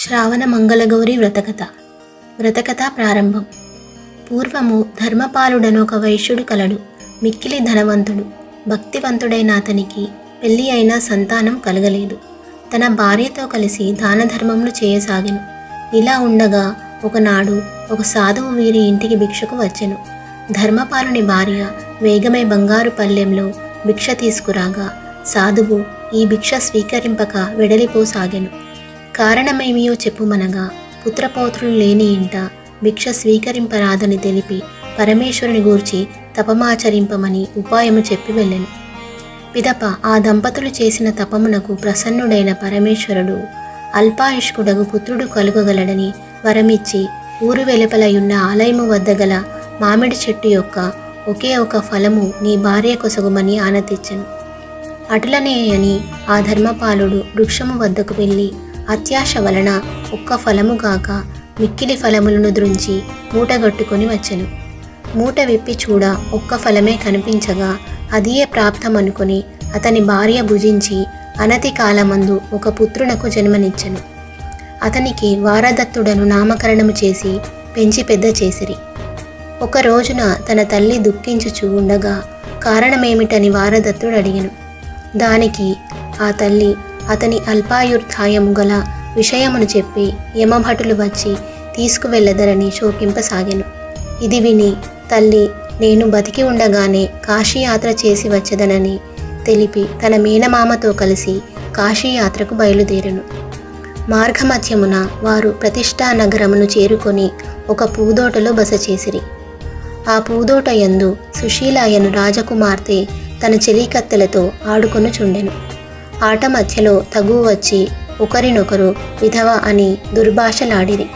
శ్రావణ మంగళగౌరి వ్రతకథ. వ్రతకథ ప్రారంభం. పూర్వము ధర్మపాలుడను ఒక వైశ్యుడు కలడు. మిక్కిలి ధనవంతుడు. భక్తివంతుడైన అతనికి పెళ్ళి అయినా సంతానం కలగలేదు. తన భార్యతో కలిసి దాన ధర్మములు చేయసాగెను. ఇలా ఉండగా ఒకనాడు ఒక సాధువు వీరి ఇంటికి భిక్షకు వచ్చెను. ధర్మపాలుని భార్య వేగమై బంగారు పల్లెంలో భిక్ష తీసుకురాగా సాధువు ఈ భిక్ష స్వీకరింపక వెడలిపోసాగెను. కారణమేమియో చెప్పుమనగా పుత్రపౌత్రులు లేని ఇంట భిక్ష స్వీకరింపరాదని తెలిపి పరమేశ్వరుని గూర్చి తపమాచరింపమని ఉపాయము చెప్పి వెళ్ళెను. పిదప ఆ దంపతులు చేసిన తపమునకు ప్రసన్నుడైన పరమేశ్వరుడు అల్పాయుష్కుడగు పుత్రుడు కలుగగలడని వరమిచ్చి ఊరు వెలుపలయున్న ఆలయము వద్ద గల మామిడి చెట్టు యొక్క ఒకే ఒక ఫలము నీ భార్య కొసగుమని ఆనతిచ్చెను. అటులనే అని ఆ ధర్మపాలుడు వృక్షము వద్దకు వెళ్ళి అత్యాశ వలన ఒక్క ఫలము గాక మిక్కిలి ఫలములను ద్రుంచి మూటగట్టుకొని వచ్చెను. మూట విప్పి చూడ ఒక్క ఫలమే కనిపించగా అదియే ప్రాప్తమనుకొని అతని భార్య భుజించి అనతి కాలమందు ఒక పుత్రునకు జన్మనిచ్చెను. అతనికి వారదత్తుడను నామకరణము చేసి పెంచి పెద్ద చేసిరి. ఒక రోజున తన తల్లి దుఃఖించుచూ ఉండగా కారణమేమిటని వారదత్తుడు అడిగెను. దానికి ఆ తల్లి అతని అల్పాయుర్ధాయము గల విషయమును చెప్పి యమభటులు వచ్చి తీసుకువెళ్ళదరని శోకింపసాగెను. ఇది విని తల్లి నేను బతికి ఉండగానే కాశీయాత్ర చేసి వచ్చదనని తెలిపి తన మేనమామతో కలిసి కాశీయాత్రకు బయలుదేరెను. మార్గమధ్యమున వారు ప్రతిష్ఠా నగరమును చేరుకొని ఒక పూదోటలో బస చేసిరి. ఆ పూదోట యందు సుశీలాయను రాజకుమార్తె తన చెలికత్తెలతో ఆడుకొనుచుండెను. ఆట మధ్యలో తగు వచ్చి ఒకరినొకరు విధవ అని దుర్భాషలాడిరి.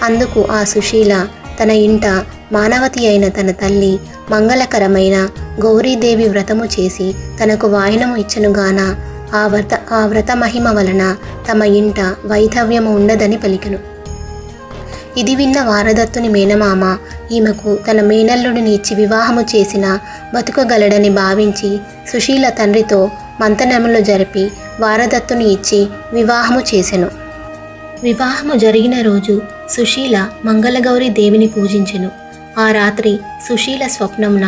అందుకు ఆ సుశీల తన ఇంట మానవతి అయిన తన తల్లి మంగళకరమైన గౌరీదేవి వ్రతము చేసి తనకు వాయనము ఇచ్చనుగాన ఆ వ్రత మహిమ వలన తమ ఇంట వైధవ్యము ఉండదని పలికెను. ఇది విన్న వారదత్తుని మేనమామ ఈమెకు తన మేనల్లుడిని ఇచ్చి వివాహము చేసిన బతుకగలడని భావించి సుశీల తండ్రితో మంతనములు జరిపి వారదత్తుని ఇచ్చి వివాహము చేసెను. వివాహము జరిగిన రోజు సుశీల మంగళగౌరి దేవిని పూజించెను. ఆ రాత్రి సుశీల స్వప్నమున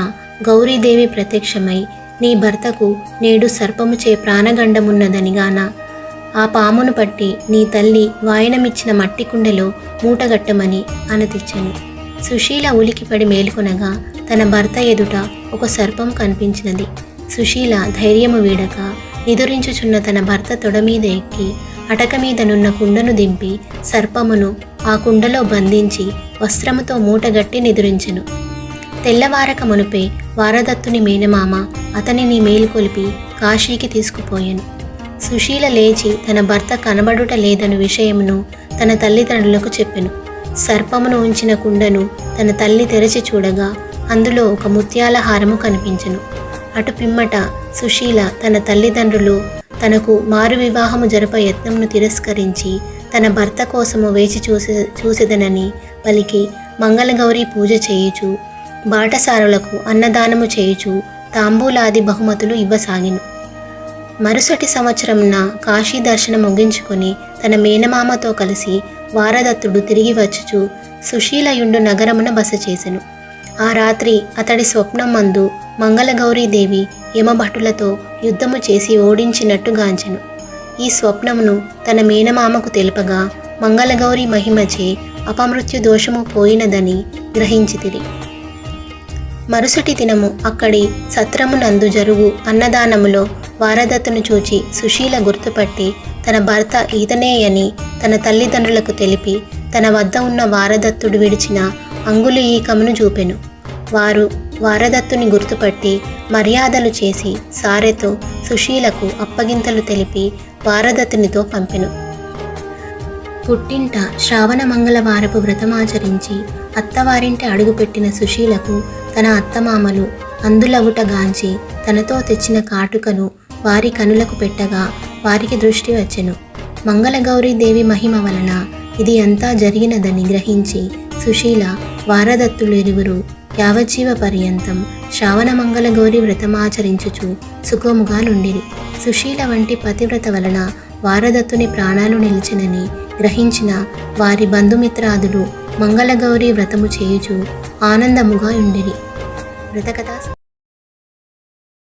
గౌరీదేవి ప్రత్యక్షమై నీ భర్తకు నేడు సర్పముచే ప్రాణగండమున్నదనిగాన ఆ పామును పట్టి నీ తల్లి వాయనమిచ్చిన మట్టి కుండలో మూటగట్టమని అనతిచ్చెను. సుశీల ఉలికిపడి మేల్కొనగా తన భర్త ఎదుట ఒక సర్పం కనిపించినది. సుశీల ధైర్యము వీడక నిదురించుచున్న తన భర్త తొడ మీద ఎక్కి అటక మీదనున్న కుండను దింపి సర్పమును ఆ కుండలో బంధించి వస్త్రముతో మూటగట్టి నిదురించెను. తెల్లవారక మునుపే వారదత్తుని మేనమామ అతనిని మేలుకొలిపి కాశీకి తీసుకుపోయెను. సుశీల లేచి తన భర్త కనబడుట లేదను విషయమును తన తల్లిదండ్రులకు చెప్పెను. సర్పమును ఉంచిన కుండను తన తల్లి తెరచి చూడగా అందులో ఒక ముత్యాల హారము కనిపించెను. అటు పిమ్మట సుశీల తన తల్లిదండ్రులు తనకు మారు వివాహము జరప యత్నమును తిరస్కరించి తన భర్త కోసము వేచి చూసేదనని పలికి మంగళగౌరి పూజ చేయుచు బాటసారులకు అన్నదానము చేయుచు తాంబూలాది బహుమతులు ఇవ్వసాగిను. మరుసటి సంవత్సరంన కాశీ దర్శనం ముగించుకొని తన మేనమామతో కలిసి వారదత్తుడు తిరిగి వచ్చుచు సుశీలయుండు నగరమున బస చేసెను. ఆ రాత్రి అతడి స్వప్నం మందు మంగళగౌరీదేవి యమభటులతో యుద్ధము చేసి ఓడించినట్టు గాంచెను. ఈ స్వప్నమును తన మేనమామకు తెలుపగా మంగళగౌరి మహిమచే అపమృత్యు దోషము పోయినదని గ్రహించితిరి. మరుసటి దినము అక్కడి సత్రమునందు జరుగు అన్నదానములో వారదత్తును చూచి సుశీల గుర్తుపట్టి తన భర్త ఈతనేయని తన తల్లిదండ్రులకు తెలిపి తన వద్ద ఉన్న వారదత్తుడు విడిచిన అంగుళి ఈకమును చూపెను. వారు వారదత్తుని గుర్తుపట్టి మర్యాదలు చేసి సారెతో సుశీలకు అప్పగింతలు తెలిపి వారదత్తునితో పంపెను. పుట్టింట శ్రావణ మంగళవారపు వ్రతమాచరించి అత్తవారింటి అడుగుపెట్టిన సుశీలకు తన అత్తమామలు అందులవుట గాంచి తనతో తెచ్చిన కాటుకను వారి కనులకు పెట్టగా వారికి దృష్టి వచ్చెను. మంగళగౌరీదేవి మహిమ వలన ఇది అంతా జరిగినదని గ్రహించి సుశీల వారదత్తులు ఇరువురు యావజ్జీవ పర్యంతం శ్రావణ మంగళగౌరి వ్రతమాచరించుచు సుఖముగా నుండిరి. సుశీల వంటి పతివ్రత వలన వారదత్తుని ప్రాణాలు నిలిచినని గ్రహించిన వారి బంధుమిత్రాదులు మంగళగౌరి వ్రతము చేయుచు ఆనందముగా ఉండిరి. వ్రతకథ